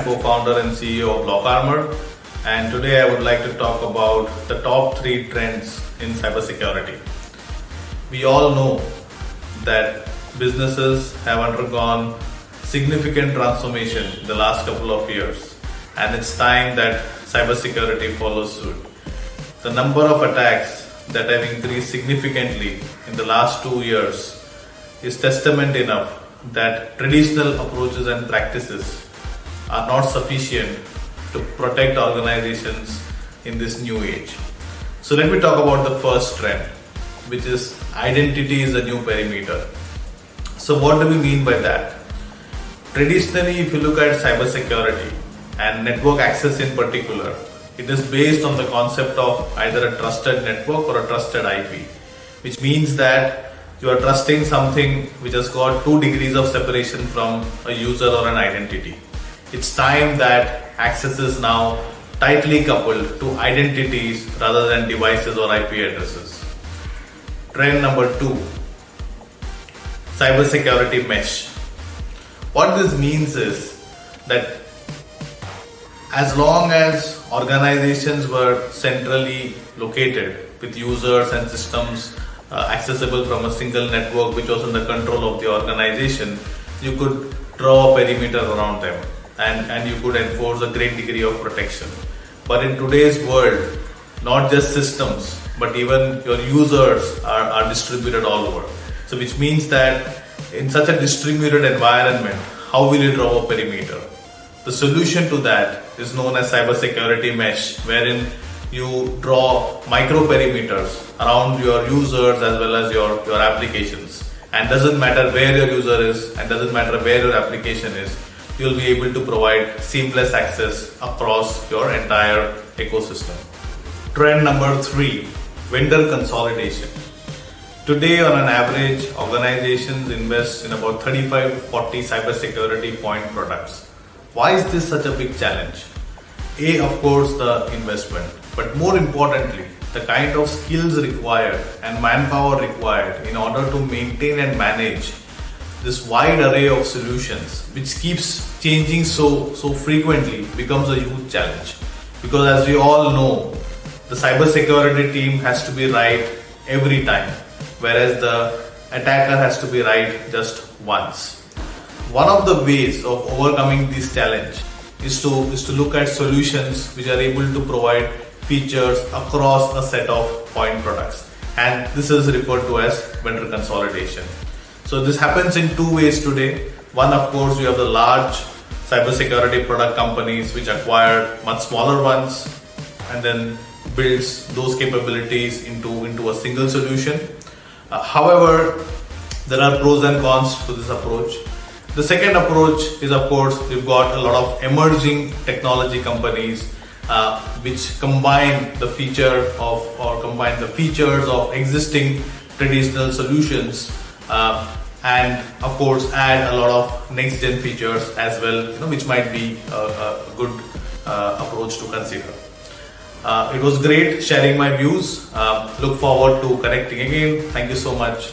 co-founder and CEO of Block Armor, and today I would like to talk about the top 3 trends in cybersecurity. We all know that businesses have undergone significant transformation in the last couple of years, and it's time that cybersecurity follows suit. The number of attacks that have increased significantly in the last 2 years is testament enough that traditional approaches and practices are not sufficient to protect organizations in this new age. So let me talk about the first trend, which is identity is the new perimeter. So what do we mean by that? Traditionally, if you look at cybersecurity and network access in particular, it is based on the concept of either a trusted network or a trusted IP, which means that you are trusting something which has got 2 degrees of separation from a user or an identity. It's time that access is now tightly coupled to identities rather than devices or IP addresses. Trend number 2, cybersecurity mesh. What this means is that as long as organizations were centrally located with users and systems accessible from a single network which was in the control of the organization, you could draw a perimeter around them and you could enforce a great degree of protection. But in today's world, not just systems, but even your users are distributed all over. So which means that in such a distributed environment, how will you draw a perimeter? The solution to that is known as cybersecurity mesh, wherein you draw micro perimeters around your users as well as your applications. And doesn't matter where your user is and doesn't matter where your application is, you'll be able to provide seamless access across your entire ecosystem. Trend number 3, vendor consolidation. Today, on an average, organizations invest in about 35 to 40 cybersecurity point products. Why is this such a big challenge? A, of course, the investment, but more importantly, the kind of skills required and manpower required in order to maintain and manage this wide array of solutions, which keeps changing so frequently, becomes a huge challenge. Because as we all know, the cybersecurity team has to be right every time, whereas the attacker has to be right just once. One of the ways of overcoming this challenge is to look at solutions which are able to provide features across a set of point products, and this is referred to as vendor consolidation. So this happens in 2 ways today. One, of course, you have the large cybersecurity product companies which acquire much smaller ones and then builds those capabilities into a single solution. However, there are pros and cons to this approach. The second approach is, of course, we've got a lot of emerging technology companies which combine the features of existing traditional solutions and, of course, add a lot of next-gen features as well, which might be a good approach to consider. It was great sharing my views. Look forward to connecting again. Thank you so much.